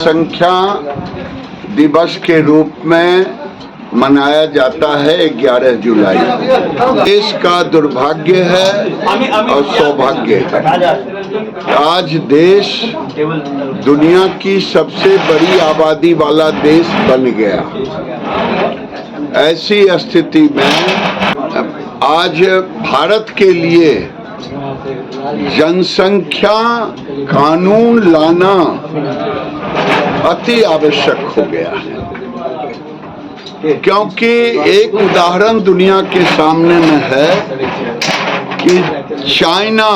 संख्या दिवस के रूप में मनाया जाता है 11 जुलाई। देश का दुर्भाग्य है और सौभाग्य है। आज देश दुनिया की सबसे बड़ी आबादी वाला देश बन गया। ऐसी स्थिति में आज भारत के लिए जनसंख्या कानून लाना अति आवश्यक हो गया है, क्योंकि एक उदाहरण दुनिया के सामने में है कि चाइना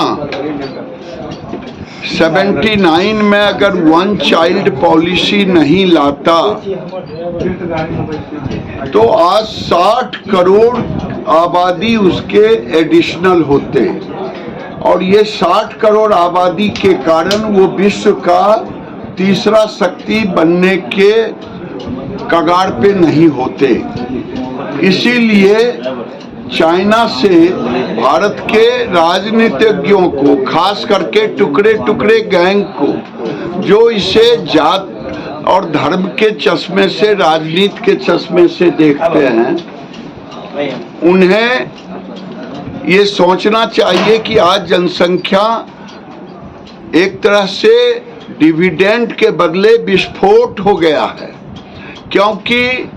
79 में अगर वन चाइल्ड पॉलिसी नहीं लाता तो आज 60 करोड़ आबादी उसके एडिशनल होते, और ये 60 करोड़ आबादी के कारण वो विश्व का तीसरा शक्ति बनने के कगार पे नहीं होते। इसीलिए चाइना से भारत के राजनीतिज्ञों को, खास करके टुकड़े टुकड़े गैंग को, जो इसे जात और धर्म के चश्मे से, राजनीति के चश्मे से देखते हैं, उन्हें ये सोचना चाहिए कि आज जनसंख्या एक तरह से डिविडेंड के बदले विस्फोट हो गया है, क्योंकि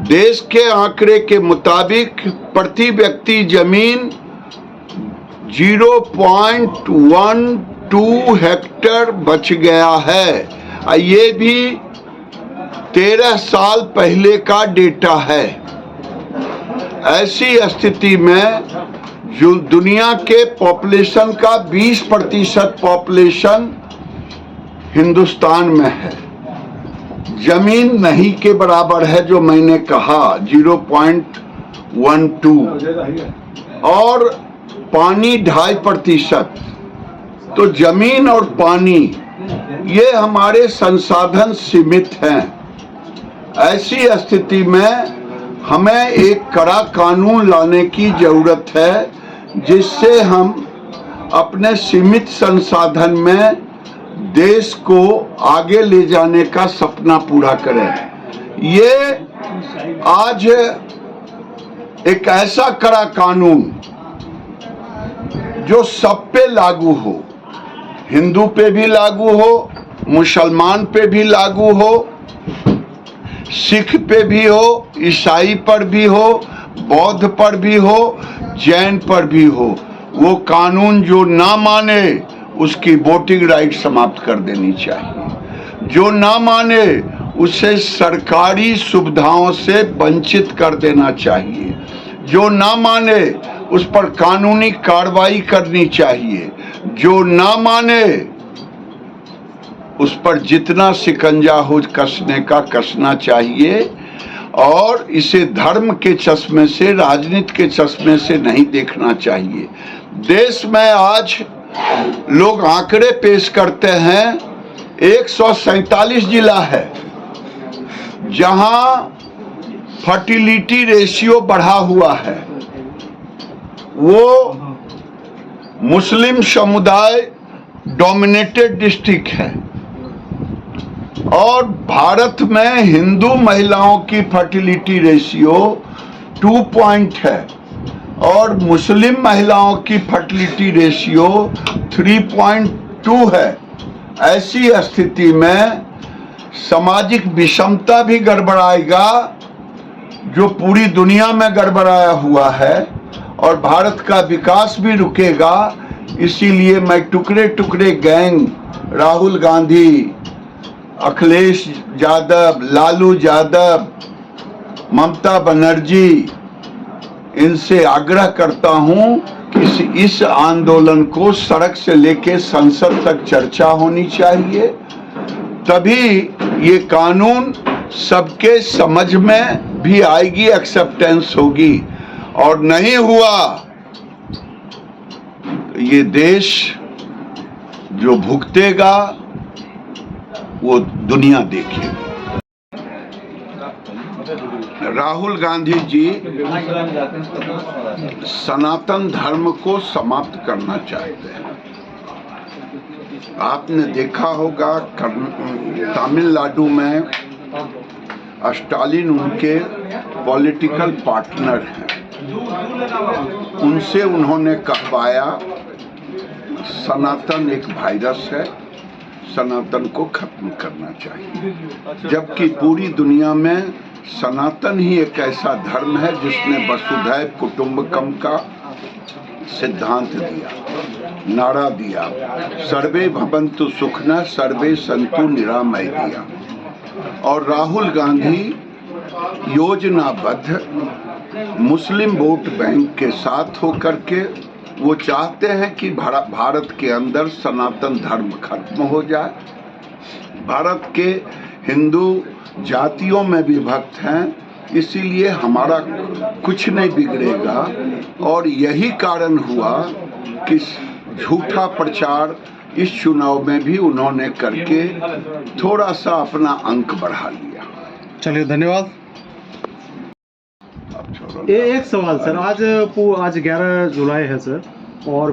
देश के आंकड़े के मुताबिक प्रति व्यक्ति जमीन 0.12 हेक्टेयर बच गया है। ये भी 13 साल पहले का डेटा है। ऐसी स्थिति में जो दुनिया के पॉपुलेशन का 20% पॉपुलेशन हिंदुस्तान में है, जमीन नहीं के बराबर है, जो मैंने कहा 0.12, और पानी 2.5%। तो जमीन और पानी ये हमारे संसाधन सीमित हैं। ऐसी स्थिति में हमें एक कड़ा कानून लाने की जरूरत है, जिससे हम अपने सीमित संसाधन में देश को आगे ले जाने का सपना पूरा करें। ये आज एक ऐसा कड़ा कानून जो सब पे लागू हो, हिंदू पे भी लागू हो, मुसलमान पे भी लागू हो, सिख पे भी हो, ईसाई पर भी हो, बौद्ध पर भी हो, जैन पर भी हो, वो कानून जो ना माने उसकी वोटिंग राइट समाप्त कर देनी चाहिए। जो ना माने उसे सरकारी सुविधाओं से वंचित कर देना चाहिए। जो ना माने उस पर कानूनी कार्रवाई करनी चाहिए। जो ना माने उस पर जितना शिकंजा हो कसने का कसना चाहिए, और इसे धर्म के चश्मे से, राजनीति के चश्मे से नहीं देखना चाहिए। देश में आज लोग आंकड़े पेश करते हैं, 147 जिला है जहां फर्टिलिटी रेशियो बढ़ा हुआ है। वो मुस्लिम समुदाय डोमिनेटेड डिस्ट्रिक्ट है, और भारत में हिंदू महिलाओं की फर्टिलिटी रेशियो 2 पॉइंट है, और मुस्लिम महिलाओं की फर्टिलिटी रेशियो 3.2 है। ऐसी स्थिति में सामाजिक विषमता भी गड़बड़ाएगा, जो पूरी दुनिया में गड़बड़ाया हुआ है, और भारत का विकास भी रुकेगा। इसीलिए मैं टुकड़े टुकड़े गैंग, राहुल गांधी, अखिलेश यादव, लालू यादव, ममता बनर्जी, इनसे आग्रह करता हूं कि इस आंदोलन को सड़क से लेकर संसद तक चर्चा होनी चाहिए, तभी ये कानून सबके समझ में भी आएगी, एक्सेप्टेंस होगी। और नहीं हुआ तो ये देश जो भुगतेगा वो दुनिया देखेगी। राहुल गांधी जी सनातन धर्म को समाप्त करना चाहते हैं। आपने देखा होगा तमिलनाडु में स्टालिन उनके पॉलिटिकल पार्टनर हैं, उनसे उन्होंने कहवाया सनातन एक वायरस है, सनातन को खत्म करना चाहिए, जबकि पूरी दुनिया में सनातन ही एक ऐसा धर्म है जिसने वसुधैव कुटुंबकम का सिद्धांत दिया, नारा दिया, सर्वे भवन्तु सुखिनः सर्वे सन्तु निरामय दिया। और राहुल गांधी योजनाबद्ध मुस्लिम वोट बैंक के साथ होकर के वो चाहते हैं कि भारत के अंदर सनातन धर्म खत्म हो जाए। भारत के हिंदू जातियों में विभक्त हैं, इसीलिए हमारा कुछ नहीं बिगड़ेगा। और यही कारण हुआ कि झूठा प्रचार इस चुनाव में भी उन्होंने करके थोड़ा सा अपना अंक बढ़ा लिया। चलिए, धन्यवाद। एक सवाल सर, आज 11 जुलाई है सर, और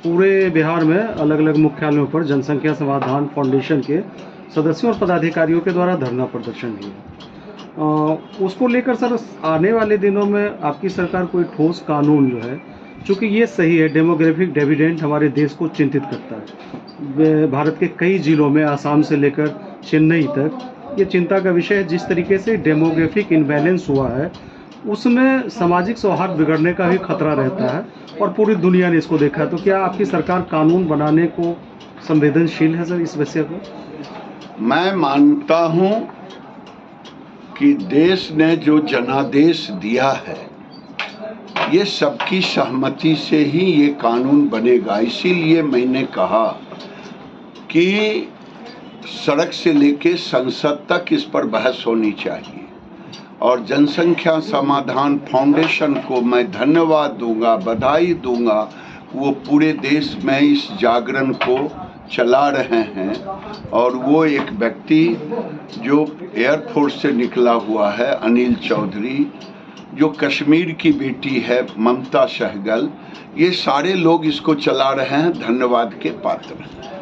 पूरे बिहार में अलग अलग मुख्यालयों पर जनसंख्या समाधान फाउंडेशन के सदस्यों और पदाधिकारियों के द्वारा धरना प्रदर्शन हुआ। उसको लेकर सर आने वाले दिनों में आपकी सरकार कोई ठोस कानून जो है, चूँकि ये सही है, डेमोग्राफिक डिविडेंड हमारे देश को चिंतित करता है। भारत के कई जिलों में, आसाम से लेकर चेन्नई तक, ये चिंता का विषय है। जिस तरीके से डेमोग्राफिक इम्बैलेंस हुआ है, उसमें सामाजिक सौहार्द बिगड़ने का भी खतरा रहता है, और पूरी दुनिया ने इसको देखा है। तो क्या आपकी सरकार कानून बनाने को संवेदनशील है सर इस विषय को? मैं मानता हूं कि देश ने जो जनादेश दिया है, ये सबकी सहमति से ही ये कानून बनेगा। इसीलिए मैंने कहा कि सड़क से लेके संसद तक इस पर बहस होनी चाहिए। और जनसंख्या समाधान फाउंडेशन को मैं धन्यवाद दूंगा, बधाई दूंगा। वो पूरे देश में इस जागरण को चला रहे हैं। और वो एक व्यक्ति जो एयरफोर्स से निकला हुआ है, अनिल चौधरी, जो कश्मीर की बेटी है ममता सहगल, ये सारे लोग इसको चला रहे हैं, धन्यवाद के पात्र हैं।